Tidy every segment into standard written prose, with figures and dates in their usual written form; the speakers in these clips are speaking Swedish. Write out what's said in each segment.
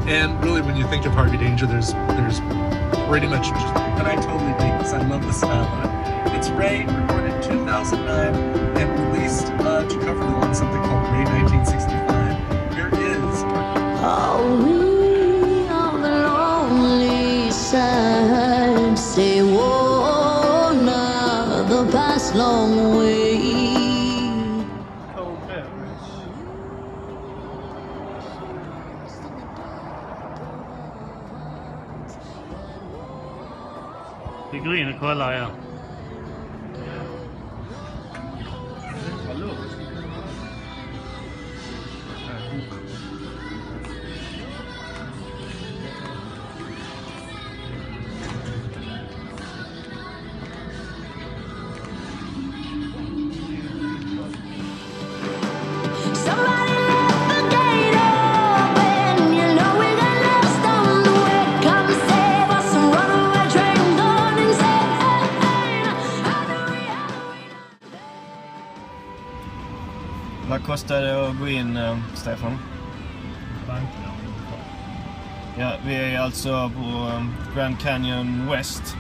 And really, when you think of Harvey Danger, there's pretty much just, and I totally dig this. I love the style of it. It's Ray, recorded in 2009 and released to cover on something called Ray 1965. Here is. Are we on the lonely side? Say, whoa, now the past long way. Vi går in och kollar igen. Vad kostar det att gå in, Stefan? Ja, vi är alltså på Grand Canyon West.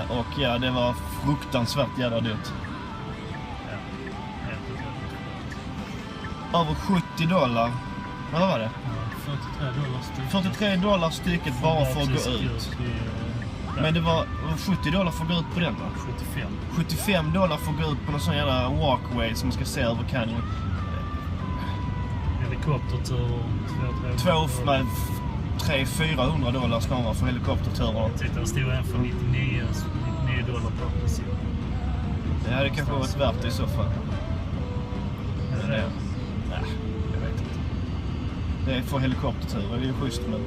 Och ja, det var fruktansvärt jävla dyrt. Över $70. Vad var det? $43 stycket bara för att gå ut. Men det var $70 för att gå ut på den då? $75 för att gå ut på någon sån jävla walkway som man ska se över canyon. Helikoptertur. 300-400 snarare för helikopterturer. Jag tyckte det stod en för $99 per person. Ja, det kanske varit värt det i så fall. Är det? Nej, jag vet inte. Det är för helikopterturer, det är ju schysst men...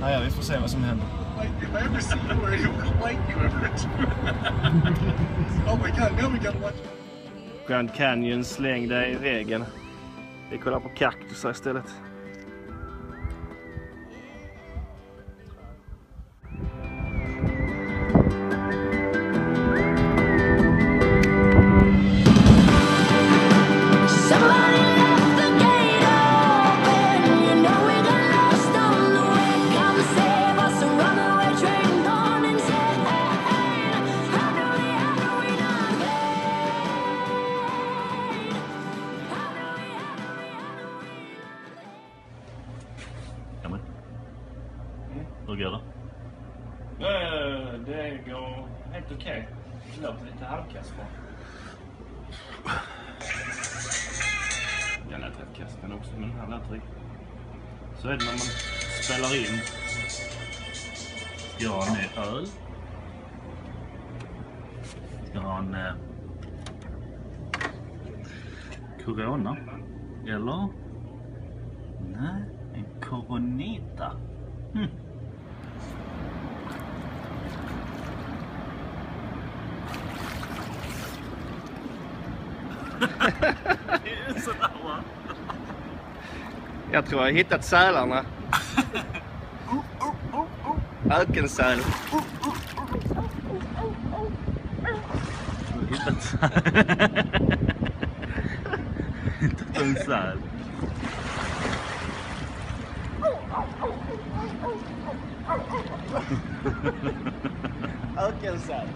Ja, vi får se vad som händer. If I ever see you where you were like you ever Oh my god, now we gotta watch. Grand Canyon slängde i väggen. Vi kollar på kaktusar istället. Hur går det? Det går helt okej. Det låter lite halvkast på. Den lät rätt kast, men också med den här lät riktigt. Så är det när man spelar in. Ska jag ha en ny öl? Ska jag ha en Corona? Eller? Nej, en Coronita. Det är sådär, va? Jag tror jag har hittat sälarna. Ökensäl. Hittat en säl. Ökensäl.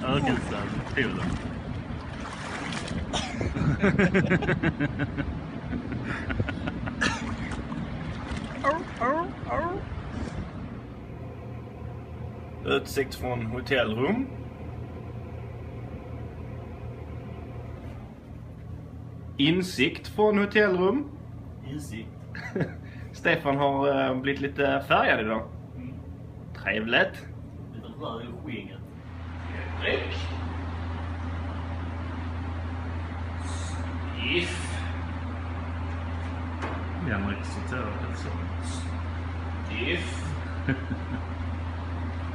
Ökensäl. Polen. Utsikt från hotellrum. Insikt från hotellrum. Insikt. Stefan har blivit lite färgad idag. Trevligt. Lite rör i skinget. Dryck. Giff. Henrik sorterar så. Giff.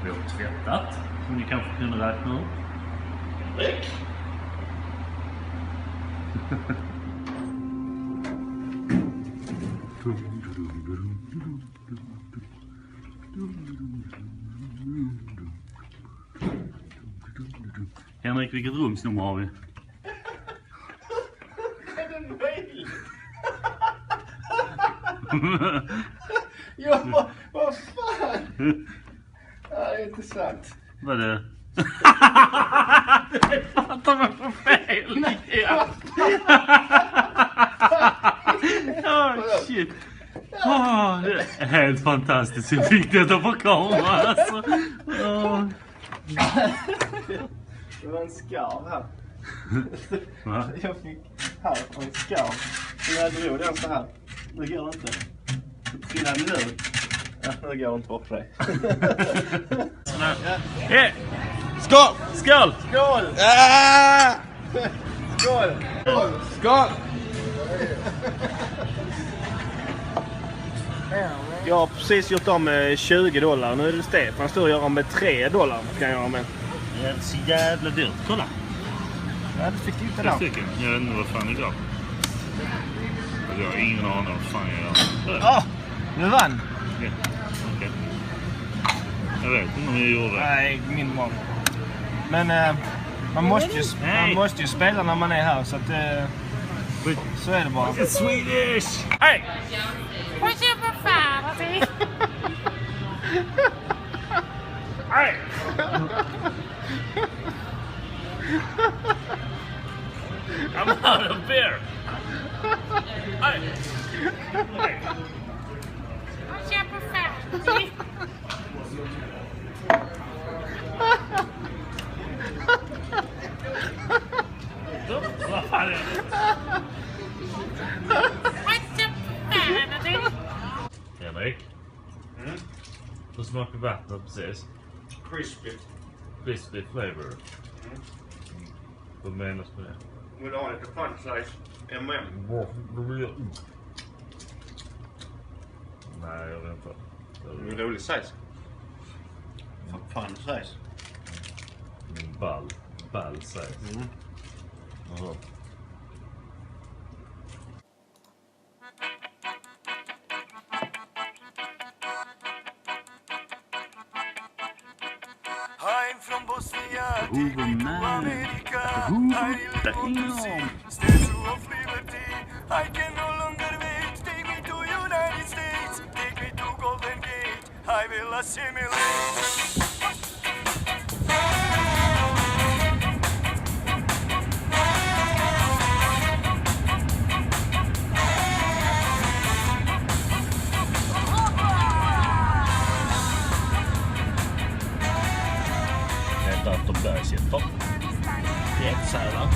Vi har tvättat, som ni kanske kunde räkna upp. Dryck. Henrik, vilket rumsnummer har vi? Är det möjligt? Ja, vad fan? Det är inte sant. Vad är det? Det fattar man för fel. Shit. Det är helt fantastiskt. Jag fick detta på kamera alltså. Det var en skarv här. Va? Jag fick här en skarv. Så jag drog den så här. Det går inte. Så trillade den ut. Ja, det går inte bort för dig. Hey. Skål! Skål! Skål! Skål! Skål! Jag har precis gjort om med $20. Nu är det Stefan står och gör om med $3. Ska jag göra med. Det är så jävla dyrt. Kolla. Ja, det fick inte Jag då. stycken. Jag vet inte vad fan det går. Jag har ingen aning vad fan jag gör. Åh! Du vann! Okej. Jag vet inte om jag gjorde det. Nej, min man. Men man måste ju spela när man är här så att så är det bara. It's Swedish! Hey! What's your profanity? Hey! I'm out of beer! Hey! Hey! What's your profanity? Vad fan är det? What's your profanity? Henrik? Då smakar vattnet precis. Crispy flavor. Vad menas med det? Vill du ha lite fun size MM? Nej, jag vet inte. En rolig size. Fun size. Ball size. Jaha. I'm from Bosnia, Take me to America. Statue of Liberty. I can no longer wait. Take me to United States. Take me to Golden Gate. I will assimilate. Heter att de börjar Jättesälar.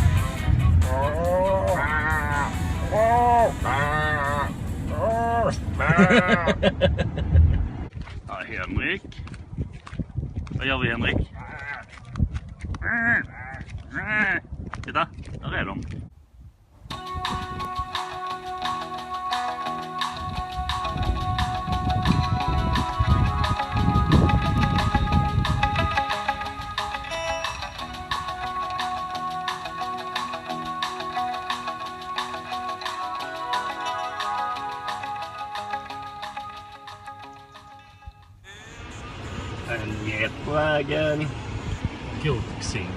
Ja, Henrik. Vad gör vi, Henrik? Titta, där är de. En get på vägen. Goxing.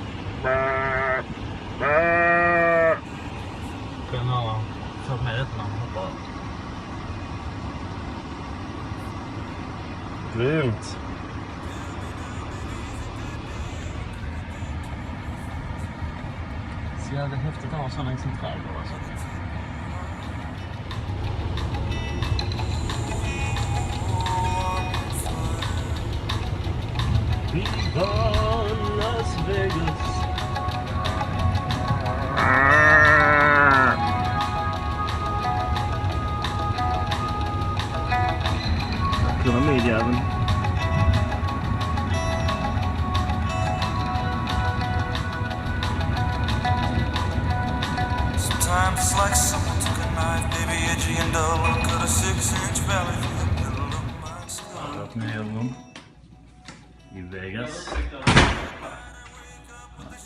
Kan ha fått med detta när man hoppar. Grymt. Så jävla häftigt att ha sådana liksom trädgård alltså. Viva Las Vegas. Pyramidjäveln. Sometimes it's like someone took a knife, baby, edgy and dull, and cut a 6-inch valley through the middle of my skull. Ett nyrum i Vegas.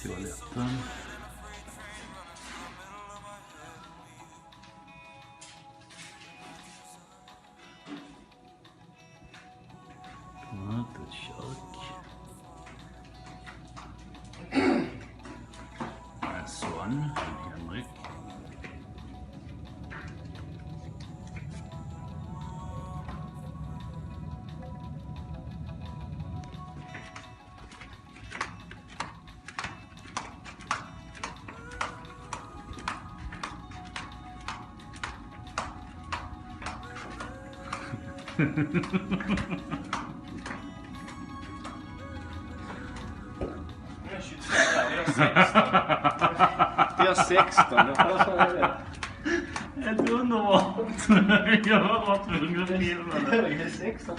Toaletten. Ett kök. son, Henrik. Det är 16. Helt underbart. Jag var tvungen att filma det. Det är 16.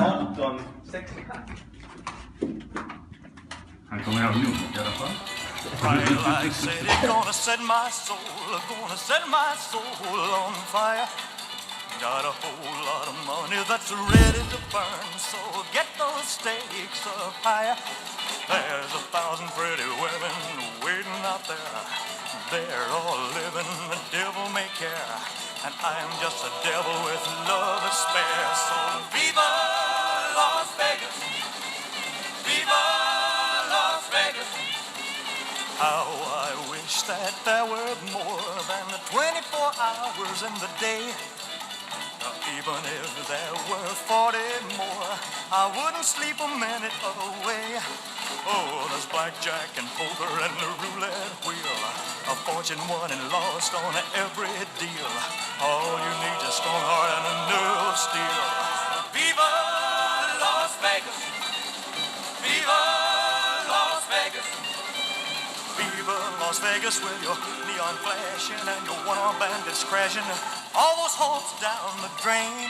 18. 16. Han kommer ihåg numret i alla fall. Like said it's gonna set my soul on fire. Got a whole lot of money that's ready to burn, so get those stakes up higher. There's 1,000 pretty women waiting out there. They're all living the devil may care, and I'm just a devil with love to spare. So viva Las Vegas, viva Las Vegas. How I wish that there were more than 24 hours in the day. Even if there were 40 more, I wouldn't sleep a minute away. Oh, there's blackjack and poker and the roulette wheel, a fortune won and lost on every deal. All you need is a strong heart and a nerve of steel. Viva Las Vegas! Viva Las Vegas! Viva Las Vegas with your neon flashing and your one-armed bandits crashing. All those hopes down the drain.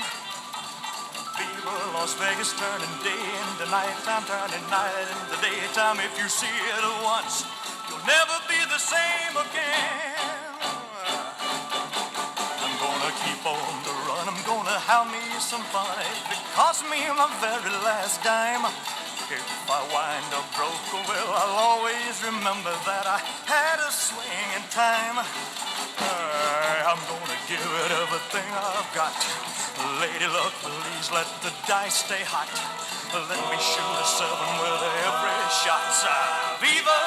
Viva Las Vegas, turning day into nighttime, turning night into daytime. If you see it once, you'll never be the same again. I'm gonna keep on the run, I'm gonna have me some fun. If it costs me my very last dime, if I wind up broke, well, I'll always remember that I had a swing in time. I'm gonna give it everything I've got. Lady luck, please let the dice stay hot. Let me shoot a 7 with every shot. Viva